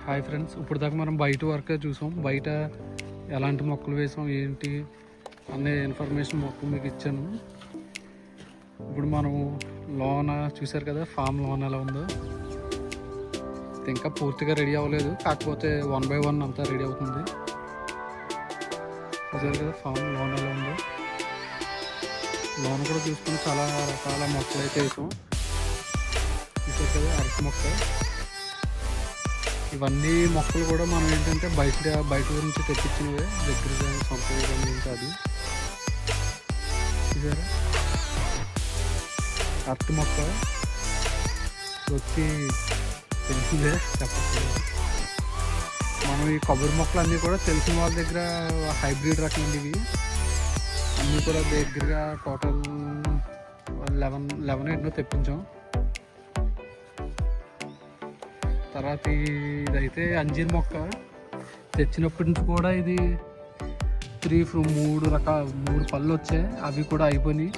Hi friends, ఇప్పుడు దాకా మనం బయట వరకే చూసాం. బయట ఎలాంటి మొక్కలు వేసాం ఏంటి అనే ఇన్ఫర్మేషన్ మొత్తం మీకు ఇచ్చాను. ఇప్పుడు మనం లోన చూసారు కదా, ఫామ్ లోన్ ఎలా ఉందో. ఇంకా పూర్తిగా రెడీ అవ్వలేదు, కాకపోతే 1 by 1 అంతా రెడీ అవుతుంది. చూసారు కదా ఫామ్ లోన్ ఎలా ఉందో. లోన్ కూడా చూసుకుని చాలా రకాల మొక్కలు అయితే వేసాం. చూసారు కదా అరటి మొక్క. ఇవన్నీ మొక్కలు కూడా మనం ఏంటంటే బయట నుంచి తెప్పించినవే, దగ్గరగా సొంత ఏం కాదు. చూసారా అరటి మొక్క వచ్చి తెలిసిందే చెప్పట్లేదు. మనం ఈ కొబ్బరి మొక్కలు అన్నీ కూడా తెలిసిన వాళ్ళ దగ్గర హైబ్రిడ్ రకం ఇవి అన్నీ కూడా దగ్గరగా టోటల్ 11 ఎన్నో తెప్పించాం. తర్వాత ఇదైతే అంజీర్ మొక్క. తెచ్చినప్పటి నుంచి కూడా ఇది 3 పళ్ళు వచ్చాయి, అవి కూడా అయిపోయినాయి.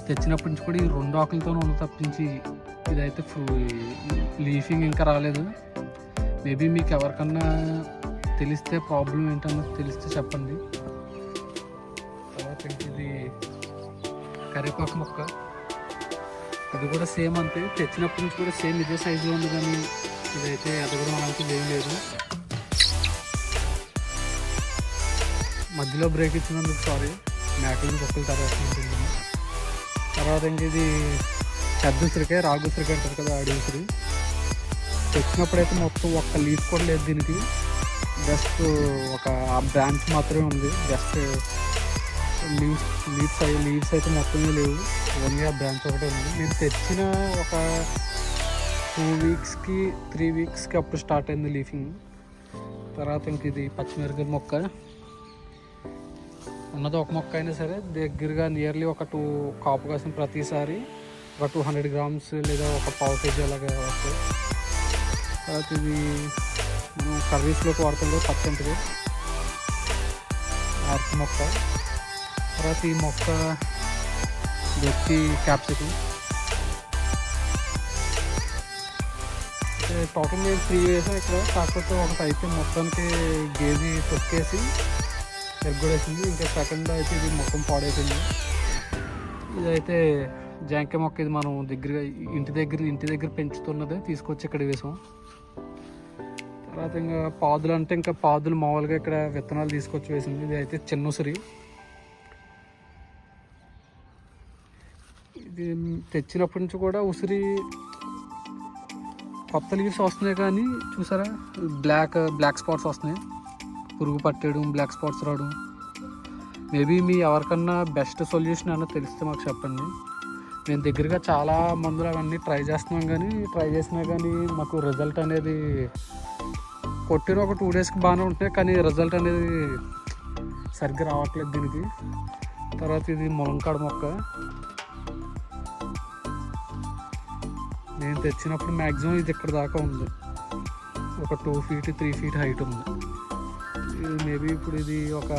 తెచ్చినప్పటి నుంచి కూడా ఈ 2 ఆకులతోనే ఉన్న తప్పించి ఇదైతే లీఫింగ్ ఇంకా రాలేదు. మేబీ మీకు ఎవరికన్నా తెలిస్తే ప్రాబ్లం ఏంటన్నది తెలిస్తే చెప్పండి. తర్వాత ఇది కరివేపాకు మొక్క. ఇది కూడా సేమ్ అంతే, తెచ్చినప్పటి నుంచి కూడా సేమ్ ఇదే సైజులో ఉంది, కానీ ఇదైతే ఎదగడం అలాంటిది ఏం లేదు. మధ్యలో బ్రేక్ ఇచ్చినందుకు సారీ, మేకలు మొక్కలు తర్వాత ఇంక ఇది పెద్ద ఉసిరికాయ, రాగు ఉసిరికాయ అంటారు కదా, ఆడి ఉసిరి. తెచ్చినప్పుడైతే మొత్తం ఒక్క లీఫ్ కూడా లేదు దీనికి, జస్ట్ ఒక బ్రాంచ్ మాత్రమే ఉంది. జస్ట్ లీవ్స్ అయితే మొత్తమే లేవు, ఓన్లీ ఆ బ్రాంచ్ ఒకటే ఉంది. నేను తెచ్చిన ఒక 3 వీక్స్కి అప్పుడు స్టార్ట్ అయింది లీఫింగ్. తర్వాత ఇంక ఇది పచ్చిమిరపకాయ మొక్క. ఉన్నది ఒక మొక్క అయినా సరే దగ్గరగా నియర్లీ ఒక 2 కాపు కాసిన ప్రతిసారి ఒక 200 grams లేదా ఒక 1/2 kg అలాగా వస్తాయి. తర్వాత ఇది మనం కర్రీస్లోకి వాడుతుందో పచ్చంటిది అరటి మొక్క. తర్వాత ఈ మొక్క వచ్చి క్యాప్సికం. టోటల్ నేను 3 వేసాను ఇక్కడ, కాకపోతే ఒకటి అయితే మొత్తానికి గేజీ తొక్కేసి ఎరగొడేసింది. ఇంకా సెకండ్ అయితే ఇది మొత్తం పాడైపోయింది. ఇదైతే జాంకాయ మొక్క. ఇది మనం ఇంటి దగ్గర పెంచుతున్నదే తీసుకొచ్చి ఇక్కడ వేసాం. తర్వాత ఇంకా పాదులు అంటే ఇంకా పాదులు మామూలుగా ఇక్కడ విత్తనాలు తీసుకొచ్చి వేసింది. ఇది అయితే చిన్న ఉసిరి. ఇది తెచ్చినప్పటి నుంచి కూడా ఉసిరి కొత్త లీవ్స్ వస్తున్నాయి, కానీ చూసారా బ్లాక్ స్పాట్స్ వస్తున్నాయి. పురుగు పట్టేయడం, బ్లాక్ స్పాట్స్ రావడం. మేబీ మీ ఎవరికన్నా బెస్ట్ సొల్యూషన్ అన్న తెలిస్తే మాకు చెప్పండి. మేము దగ్గరగా చాలా మందులు అవన్నీ ట్రై చేసినా కానీ మాకు రిజల్ట్ అనేది కొట్టిన ఒక 2 daysకి బాగానే ఉంటున్నాయి, కానీ రిజల్ట్ అనేది సరిగ్గా రావట్లేదు దీనికి. తర్వాత ఇది ములంకాడ మొక్క. నేను తెచ్చినప్పుడు మ్యాక్సిమం ఇది ఇక్కడ దాకా ఉంది, ఒక 2 feet 3 feet హైట్ ఉంది. ఇది మేబీ ఇప్పుడు ఇది ఒక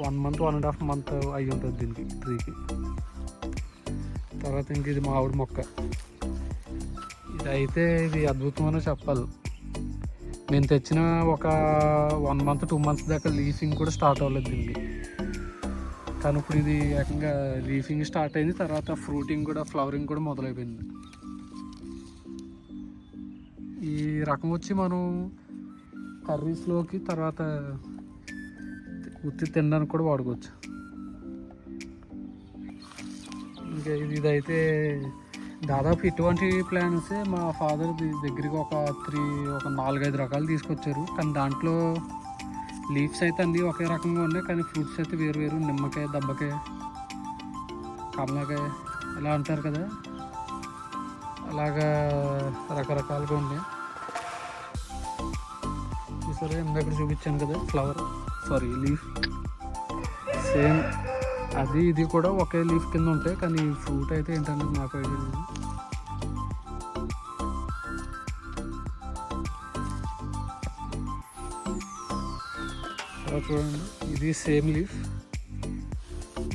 1 month 1.5 month అయి ఉంటుంది దీనికి ట్రీకి. తర్వాత ఇంక ఇది మామిడి మొక్క. ఇది అద్భుతమని చెప్పాలి. నేను తెచ్చిన ఒక 1 month 2 months దాకా లీఫింగ్ కూడా స్టార్ట్ అవ్వలేదు దీనికి, కానీ ఇప్పుడు ఇది ఏకంగా లీఫింగ్ స్టార్ట్ అయింది. తర్వాత ఫ్లవరింగ్ కూడా మొదలైపోయింది. ఈ రకం వచ్చి మనం కర్రీస్లోకి తర్వాత ఉత్తి తినడానికి కూడా వాడుకోవచ్చు. ఇంకా ఇదైతే దాదాపు ఇటువంటి ప్లాన్స్ మా ఫాదర్ దగ్గరికి ఒక 4-5 రకాలు తీసుకొచ్చారు, కానీ దాంట్లో లీవ్స్ అయితే అన్నీ ఒకే రకంగా ఉన్నాయి, కానీ ఫ్రూట్స్ అయితే వేరు. నిమ్మకాయ, దబ్బకాయ, కమలాకాయ ఇలా అంటారు కదా, అలాగా రకరకాలుగా ఉన్నాయి. సరే ఇందాక చూపించాను కదా లీఫ్ సేమ్ అది ఇది కూడా ఒకే లీఫ్ కింద ఉంటాయి, కానీ ఫ్రూట్ అయితే ఏంటంటే నాకు ఐడియా లేదు. చూడండి, ఇది సేమ్ లీఫ్,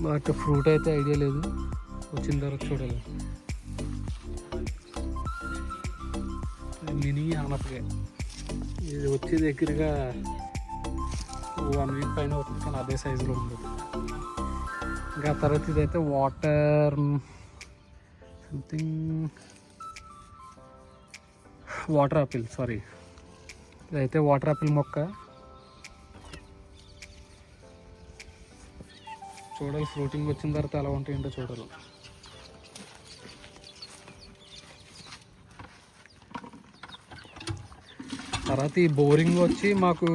బట్ ఫ్రూట్ అయితే ఐడియా లేదు, వచ్చిన తర్వాత చూడాలి. మినీ ఆనపకాయ. ఇది వచ్చి దగ్గరగా 1 వీక్ పైన అవుతుంది, కానీ అదే సైజులో ఉంది. ఇంకా తర్వాత ఇదైతే వాటర్ యాపిల్, సారీ, ఇదైతే వాటర్ యాపిల్ మొక్క. చూడాలి ఫ్రూటింగ్ వచ్చిన తర్వాత ఎలా ఉంటాయంటో చూడాలి. తర్వాత ఈ బోరింగ్ వచ్చి మాకు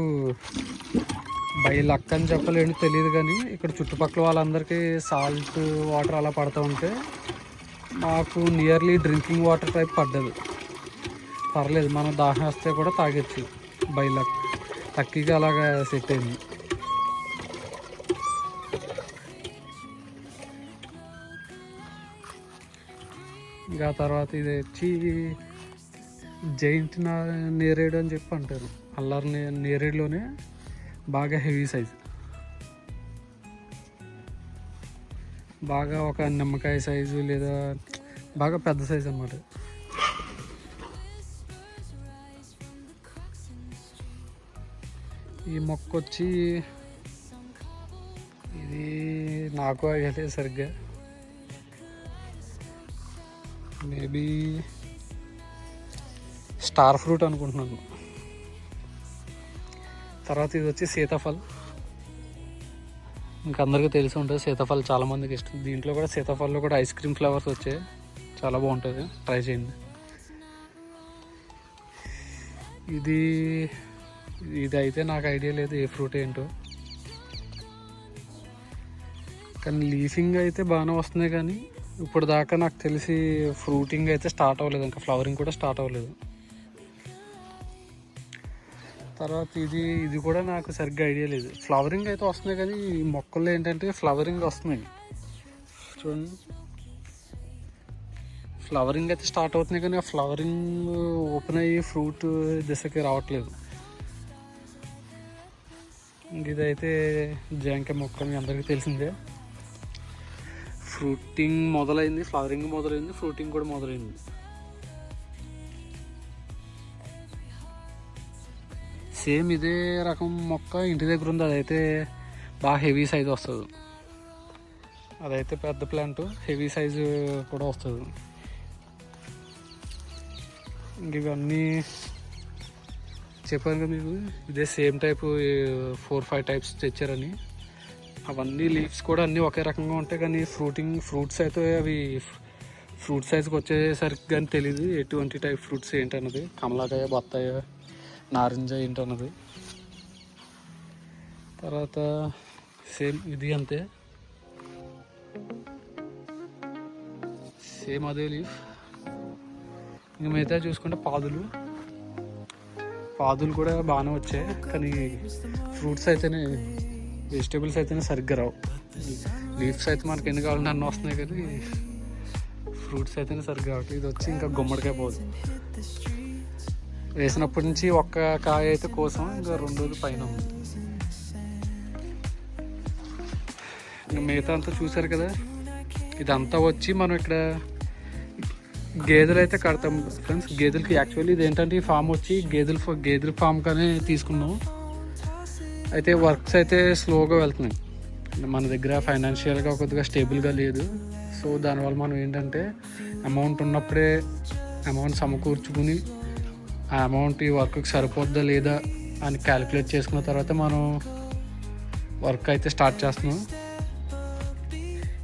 బై లక్ అని చెప్పలేని తెలియదు, కానీ ఇక్కడ చుట్టుపక్కల వాళ్ళందరికీ సాల్ట్ వాటర్ అలా పడుతూ ఉంటే మాకు నియర్లీ డ్రింకింగ్ వాటర్ టైప్ పడ్డది. పర్లేదు, మనం దాహం వస్తే కూడా తాగొచ్చు. బై లక్ లక్కీగా అలాగా సెట్ అయింది. ఇంకా తర్వాత ఇది వచ్చి జైంట్ నేరేడు అని చెప్పి అంటారు. అల్లరి నేరేడులోనే బాగా హెవీ సైజ్, బాగా ఒక నిమ్మకాయ సైజు లేదా బాగా పెద్ద సైజు అన్నమాట. ఈ మొక్క వచ్చి ఇది నాకు ఐడియా సరిగ్గా, మేబీ స్టార్ ఫ్రూట్ అనుకుంటున్నాను. తర్వాత ఇది వచ్చి సీతాఫల్. ఇంకా అందరికీ తెలిసి ఉంటుంది సీతాఫల్, చాలామందికి ఇష్టం. దీంట్లో కూడా సీతాఫల్లో కూడా ఐస్ క్రీమ్ ఫ్లేవర్స్ వచ్చాయి, చాలా బాగుంటుంది, ట్రై చేయండి. ఇది అయితే నాకు ఐడియా లేదు ఏ ఫ్రూట్ ఏంటో, కానీ లీఫింగ్ అయితే బాగానే వస్తున్నాయి. కానీ ఇప్పుడు దాకా నాకు తెలిసి ఫ్రూటింగ్ అయితే స్టార్ట్ అవ్వలేదు, ఇంకా ఫ్లవరింగ్ కూడా స్టార్ట్ అవ్వలేదు. తర్వాత ఇది కూడా నాకు సరిగ్గా ఐడియా లేదు. ఫ్లవరింగ్ అయితే వస్తున్నాయి, కానీ ఈ మొక్కల్లో ఏంటంటే ఫ్లవరింగ్ వస్తున్నాయి చూడండి. ఫ్లవరింగ్ అయితే స్టార్ట్ అవుతున్నాయి, కానీ ఆ ఫ్లవరింగ్ ఓపెన్ అయ్యి ఫ్రూట్ దిశకి రావట్లేదు. ఇదైతే జాంకాయ మొక్క, మీ అందరికీ తెలిసిందే. ఫ్రూటింగ్ మొదలైంది, ఫ్లవరింగ్ మొదలైంది, ఫ్రూటింగ్ కూడా మొదలైంది. సేమ్ ఇదే రకం మొక్క ఇంటి దగ్గర ఉంది, అదైతే బాగా హెవీ సైజు వస్తుంది. అదైతే పెద్ద ప్లాంట్, హెవీ సైజు కూడా వస్తుంది. ఇంక ఇవన్నీ చెప్పాను కదా మీకు, ఇదే సేమ్ టైపు 4-5 టైప్స్ తెచ్చారని. అవన్నీ లీవ్స్ కూడా అన్నీ ఒకే రకంగా ఉంటాయి, కానీ ఫ్రూట్స్ అయితే అవి ఫ్రూట్ సైజుకి వచ్చేసరికి కానీ తెలియదు ఎటువంటి టైప్ ఫ్రూట్స్ ఏంటన్నది. కమలాకాయ, బత్తాయ, నారింజ ఏంటన్నది. తర్వాత సేమ్ ఇది అంతే, సేమ్ అదే లీఫ్. ఇంకా మిగతా చూసుకుంటే పాదులు కూడా బాగానే వచ్చాయి, కానీ ఫ్రూట్స్ అయితేనే, వెజిటేబుల్స్ అయితేనే సరిగ్గా రావు. లీవ్స్ అయితే మనకి ఎన్ని కావాలంటే అన్నీ వస్తున్నాయి, కానీ ఫ్రూట్స్ అయితేనే సరిగ్గా రావట్లేదు. ఇది వచ్చి ఇంకా గుమ్మడికాయ పోదు. వేసినప్పటి నుంచి ఒక్క కాయ అయితే కోసం, ఇంకా 2 రోజులు పైన ఉంది. ఇంకా మిగతా అంతా చూసారు కదా. ఇదంతా వచ్చి మనం ఇక్కడ గేదెలు అయితే కడతాం ఫ్రెండ్స్. గేదెలకి యాక్చువల్లీ ఇది ఏంటంటే ఈ ఫామ్ వచ్చి గేదెల ఫామ్ కానీ తీసుకున్నాం. అయితే వర్క్స్ అయితే స్లోగా వెళ్తున్నాయి, మన దగ్గర ఫైనాన్షియల్గా కొద్దిగా స్టేబుల్గా లేదు. సో దానివల్ల మనం ఏంటంటే అమౌంట్ ఉన్నప్పుడే అమౌంట్ సమకూర్చుకుని ఆ అమౌంట్ ఈ వర్క్కి సరిపోద్దా లేదా అని క్యాలిక్యులేట్ చేసుకున్న తర్వాత మనం వర్క్ అయితే స్టార్ట్ చేస్తున్నాం.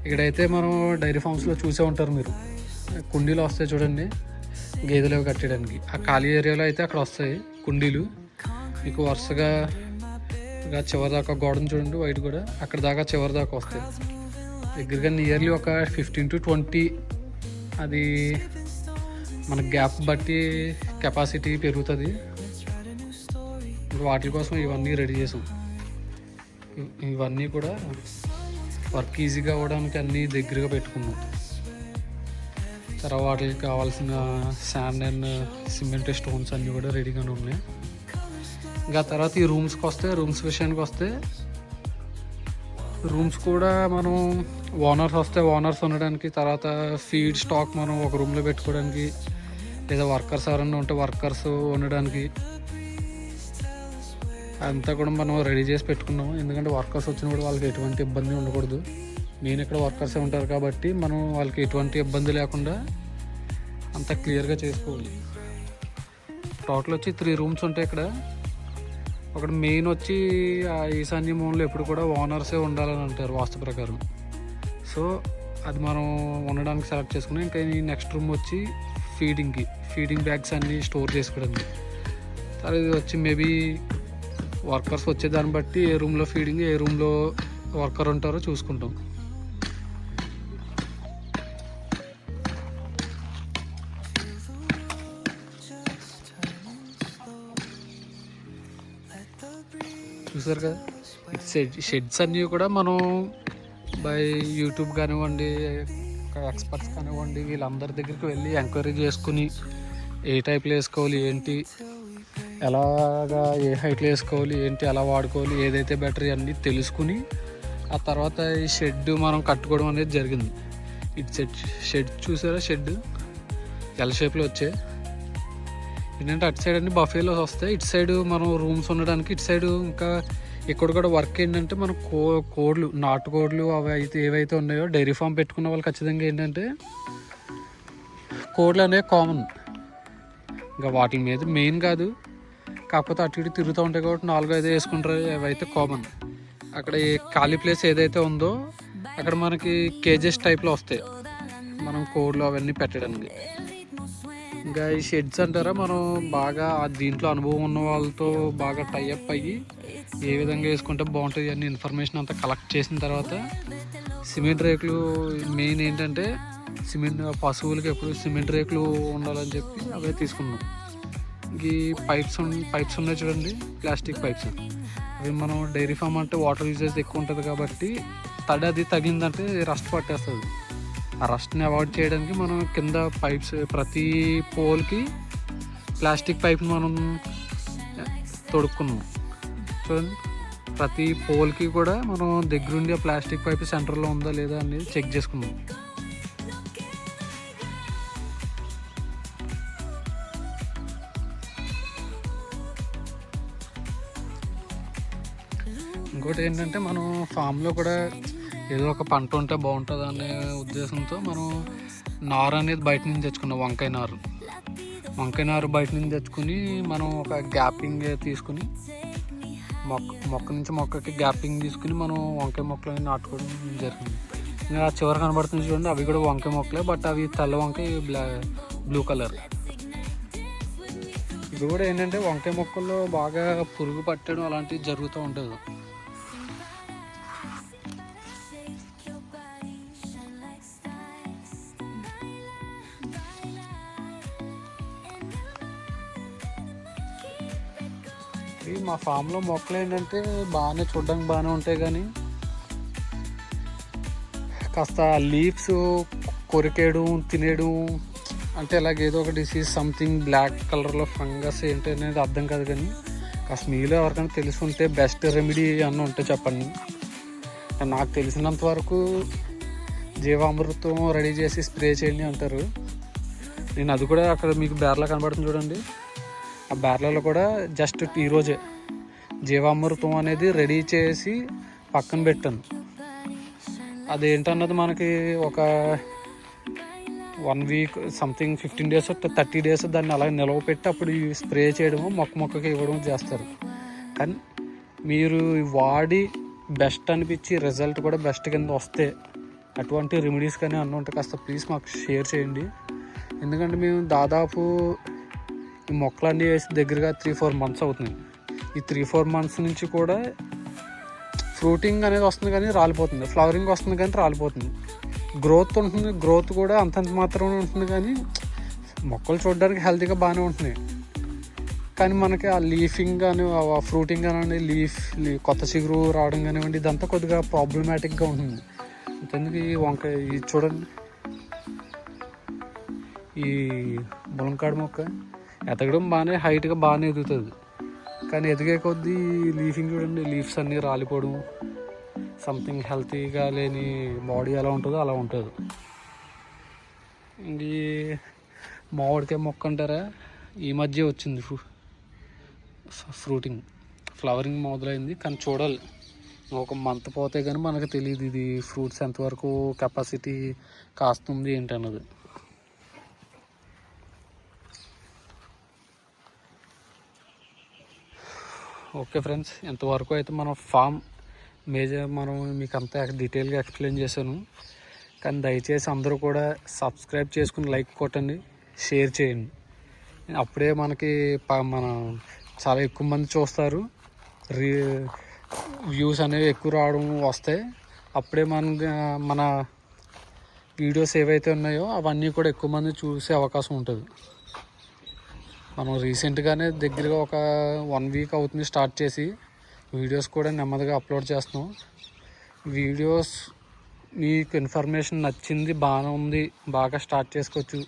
ఇక్కడైతే మనం డైరీ ఫామ్స్లో చూసే ఉంటారు మీరు, కుండీలు వస్తాయి చూడండి గేదెలు కట్టడానికి. ఆ ఖాళీ ఏరియాలో అయితే అక్కడ వస్తాయి కుండీలు. మీకు వరుసగా చివరి దాకా గోడను చూడండి, వైట్ కూడా అక్కడ దాకా చివరి దాకా వస్తాయి. దగ్గరగా నియర్లీ ఒక 15 to 20, అది మన గ్యాప్ బట్టి కెపాసిటీ పెరుగుతుంది. వాటి కోసం ఇవన్నీ రెడీ చేసాం. ఇవన్నీ కూడా వర్క్ ఈజీగా అవ్వడానికి అన్నీ దగ్గరగా పెట్టుకున్నాం. తర్వాత వాటికి కావాల్సిన శాండ్ అండ్ సిమెంట్ స్టోన్స్ అన్నీ కూడా రెడీగానే ఉన్నాయి. ఇంకా తర్వాత ఈ రూమ్స్ విషయానికి వస్తే రూమ్స్ కూడా మనం ఓనర్స్ ఉండడానికి, తర్వాత ఫీడ్ స్టాక్ మనం ఒక రూమ్లో పెట్టుకోవడానికి లేదా వర్కర్స్ ఎవరైనా ఉంటే వర్కర్స్ ఉండడానికి అంతా కూడా మనం రెడీ చేసి పెట్టుకున్నాము. ఎందుకంటే వర్కర్స్ వచ్చినప్పుడు వాళ్ళకి ఎటువంటి ఇబ్బంది ఉండకూడదు. మెయిన్ ఇక్కడ వర్కర్సే ఉంటారు కాబట్టి మనం వాళ్ళకి ఎటువంటి ఇబ్బంది లేకుండా అంతా క్లియర్గా చేసుకోవాలి. టోటల్ వచ్చి 3 రూమ్స్ ఉంటాయి ఇక్కడ. ఒకటి మెయిన్ వచ్చి ఈశాన్య మూలలో ఎప్పుడు కూడా ఓనర్సే ఉండాలని అంటారు వాస్తు ప్రకారం. సో అది మనం ఉండడానికి సెలెక్ట్ చేసుకున్నాం. ఇంకా ఈ నెక్స్ట్ రూమ్ వచ్చి ఫీడింగ్ బ్యాగ్స్ అన్నీ స్టోర్ చేసుకోవడానికి. తర్వాత ఇది వచ్చి మేబీ వర్కర్స్ వచ్చే దాన్ని బట్టి ఏ రూమ్లో ఫీడింగ్ ఏ రూమ్లో వర్కర్ ఉంటారో చూసుకుంటాం. చూసారు కదా, షెడ్స్ అన్నీ కూడా మనం బై యూట్యూబ్ కానివ్వండి, ఎక్స్పర్ట్స్ కానివ్వండి, వీళ్ళందరి దగ్గరికి వెళ్ళి ఎంక్వైరీ చేసుకుని ఏ టైప్లో వేసుకోవాలి, ఏంటి, ఎలాగా ఏ హైట్లో వేసుకోవాలి, ఏంటి, ఎలా వాడుకోవాలి, ఏదైతే బెటర్ అన్నీ తెలుసుకుని ఆ తర్వాత ఈ షెడ్ మనం కట్టుకోవడం అనేది జరిగింది. ఇటు షెడ్ చూసారా, షెడ్ ఎల్ షేప్లో వచ్చాయి. ఏంటంటే అటు సైడ్ అన్ని బఫేలో వస్తాయి, ఇటు సైడ్ మనం రూమ్స్ ఉండడానికి, ఇటు సైడ్ ఇంకా ఇక్కడ కూడా వర్క్ ఏంటంటే మనం కోడ్లు, నాటుకోడ్లు అవి అయితే ఏవైతే ఉన్నాయో డైరీ ఫామ్ పెట్టుకున్న వాళ్ళు ఖచ్చితంగా ఏంటంటే కోడ్లు అనేవి కామన్. ఇంకా వాటి మీద మెయిన్ కాదు, కాకపోతే అటు ఇటు తిరుగుతూ ఉంటాయి కాబట్టి 4-5 వేసుకుంటారు, అవైతే కామన్. అక్కడ ఈ ఖాళీ ప్లేస్ ఏదైతే ఉందో అక్కడ మనకి కేజెస్ టైప్లో వస్తాయి మనం కోడ్లు అవన్నీ పెట్టడానికి. ఇంకా ఈ షెడ్స్ అంటారా, మనం బాగా దీంట్లో అనుభవం ఉన్న వాళ్ళతో బాగా టైఅప్ అయ్యి ఏ విధంగా వేసుకుంటే బాగుంటుంది అన్ని ఇన్ఫర్మేషన్ అంతా కలెక్ట్ చేసిన తర్వాత సిమెంట్ రేకులు మెయిన్ ఏంటంటే పశువులకి ఎప్పుడు సిమెంట్ రేకులు ఉండాలని చెప్పి అవే తీసుకున్నాం. ఈ పైప్స్ ఉన్నాయి చూడండి, ప్లాస్టిక్ పైప్స్. అవి మనం డైరీ ఫామ్ అంటే వాటర్ యూజెస్ ఎక్కువ ఉంటుంది కాబట్టి తడి అది తగిందంటే రస్ట్ పట్టేస్తుంది. ఆ రస్ట్ని అవాయిడ్ చేయడానికి మనం కింద పైప్స్ ప్రతి పోల్కి ప్లాస్టిక్ పైప్ని మనం తొడుక్కున్నాం చూడండి. ప్రతి పోల్కి కూడా మనం దగ్గరుండి ఆ ప్లాస్టిక్ పైప్ సెంటర్లో ఉందా లేదా అనేది చెక్ చేసుకున్నాం. ఇంకోటి ఏంటంటే మనం ఫామ్లో కూడా ఏదో ఒక పంట ఉంటే బాగుంటుంది అనే ఉద్దేశంతో మనం నారు అనేది బయట నుంచి తెచ్చుకున్నాం. వంకాయ నారు బయట నుంచి తెచ్చుకుని మనం ఒక గ్యాపింగ్ తీసుకుని మొక్క నుంచి మొక్కకి గ్యాపింగ్ తీసుకుని మనం వంకాయ మొక్కలు నాటుకోవడం జరిగింది. ఇంకా చివరి కనబడుతుంది చూడండి, అవి కూడా వంకాయ మొక్కలే, బట్ అవి తెల్ల వంకాయ బ్లూ కలర్. ఇవి కూడా ఏంటంటే వంకాయ మొక్కల్లో బాగా పురుగు పట్టడం అలాంటివి జరుగుతూ ఉంటుంది. మా ఫామ్లో మొక్కలు ఏంటంటే బాగానే చూడడానికి బాగానే ఉంటాయి, కానీ కాస్త లీవ్స్ కొరికేయడం, తినేయడం, అంటే ఇలాగేదో ఒక డిసీజ్ సంథింగ్ బ్లాక్ కలర్లో ఫంగస్ ఏంటి అనేది అర్థం కాదు. కానీ కాస్త మీలో ఎవరికైనా తెలుసుంటే బెస్ట్ రెమెడీ అన్న ఉంటే చెప్పండి. నాకు తెలిసినంత వరకు జీవామృతం రెడీ చేసి స్ప్రే చేయండి అంటారు. నేను అది కూడా అక్కడ మీకు బేర్లా కనబడుతుంది చూడండి, ఆ బేర్లలో కూడా జస్ట్ ఈరోజే జీవామృతం అనేది రెడీ చేసి పక్కన పెట్టాను. అదేంటన్నది మనకి ఒక 1 వీక్ సంథింగ్ 15 days 30 days దాన్ని అలాగే నిలవ పెట్టి అప్పుడు స్ప్రే చేయడము మొక్కకి ఇవ్వడం చేస్తారు. కానీ మీరు వాడి బెస్ట్ అనిపించి రిజల్ట్ కూడా బెస్ట్ కింద వస్తే అటువంటి రెమెడీస్ కానీ అన్నీ ఉంటే కాస్త ప్లీజ్ మాకు షేర్ చేయండి. ఎందుకంటే మేము దాదాపు ఈ మొక్కలన్నీ వేసి దగ్గరగా 3-4 months అవుతుంది. ఈ 3-4 months నుంచి కూడా ఫ్రూటింగ్ అనేది వస్తుంది కానీ రాలిపోతుంది, ఫ్లవరింగ్ వస్తుంది కానీ రాలిపోతుంది, గ్రోత్ ఉంటుంది, గ్రోత్ కూడా అంతంత మాత్రమే ఉంటుంది. కానీ మొక్కలు చూడడానికి హెల్తీగా బాగానే ఉంటున్నాయి, కానీ మనకి ఆ లీఫింగ్ కానీ ఫ్రూటింగ్ కానివ్వండి, కొత్త చిగురు రావడం కానివ్వండి, ఇదంతా కొద్దిగా ప్రాబ్లమాటిక్గా ఉంటుంది. అంతెందుకు ఈ వంకాయ ఇది చూడండి, ఈ ములంకాడ మొక్క ఎదగడం బాగానే హైట్గా బాగానే ఎదుగుతుంది, కానీ ఎదిగే కొద్దీ లీఫింగ్ చూడండి, లీవ్స్ అన్నీ రాలిపోవడం, సంథింగ్ హెల్తీగా లేని బాడీ ఎలా ఉంటుందో అలా ఉంటుంది. ఈ మామిడికాయ మొక్క అంటారా, ఈ మధ్య వచ్చింది ఫ్రూటింగ్, ఫ్లవరింగ్ మొదలైంది. కానీ చూడాలి, ఒక మంత్ పోతే కానీ మనకు తెలియదు ఇది ఫ్రూట్స్ ఎంతవరకు కెపాసిటీ కాస్తుంది ఏంటన్నది. ఓకే ఫ్రెండ్స్, ఇంతవరకు అయితే మనం ఫామ్ మనం మీకు అంతా డీటెయిల్గా ఎక్స్ప్లెయిన్ చేశాను. కానీ దయచేసి అందరూ కూడా సబ్స్క్రైబ్ చేసుకుని లైక్ కొట్టండి, షేర్ చేయండి. అప్పుడే మనకి మన చాలా ఎక్కువ మంది చూస్తారు, వ్యూస్ అనేవి ఎక్కువ రావడం వస్తాయి. అప్పుడే మన వీడియోస్ ఏవైతే ఉన్నాయో అవన్నీ కూడా ఎక్కువ మంది చూసే అవకాశం ఉంటుంది. మనం రీసెంట్గానే దగ్గరగా ఒక 1 వీక్ అవుతుంది స్టార్ట్ చేసి, వీడియోస్ కూడా నెమ్మదిగా అప్లోడ్ చేస్తున్నాం. వీడియోస్ మీకు ఇన్ఫర్మేషన్ నచ్చింది, బాగానే ఉంది, బాగా స్టార్ట్ చేసుకోవచ్చు.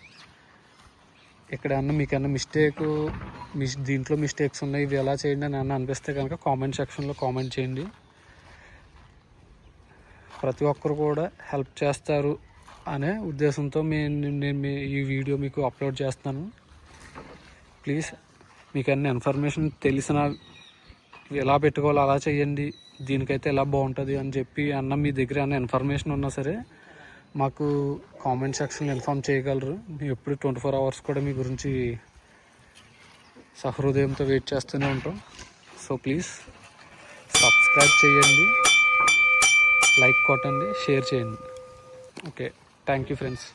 ఎక్కడన్నా మీకన్నా దీంట్లో మిస్టేక్స్ ఉన్నాయి, ఇవి ఎలా చేయండి అని అనిపిస్తే కనుక కామెంట్ సెక్షన్లో కామెంట్ చేయండి. ప్రతి ఒక్కరు కూడా హెల్ప్ చేస్తారు అనే ఉద్దేశంతో నేను ఈ వీడియో మీకు అప్లోడ్ చేస్తున్నాను. ప్లీజ్ మీకు అన్ని ఇన్ఫర్మేషన్ తెలిసిన ఎలా పెట్టుకోవాలో అలా చేయండి, దీనికైతే ఎలా బాగుంటుంది అని చెప్పి మీ దగ్గర అన్న ఇన్ఫర్మేషన్ ఉన్నా సరే మాకు కామెంట్ సెక్షన్లో ఇన్ఫామ్ చేయగలరు. మేము ఎప్పుడు 24 hours కూడా మీ గురించి సహృదయంతో వెయిట్ చేస్తూనే ఉంటాం. సో ప్లీజ్ సబ్స్క్రైబ్ చేయండి, లైక్ కొట్టండి, షేర్ చేయండి. Okay, thank you friends.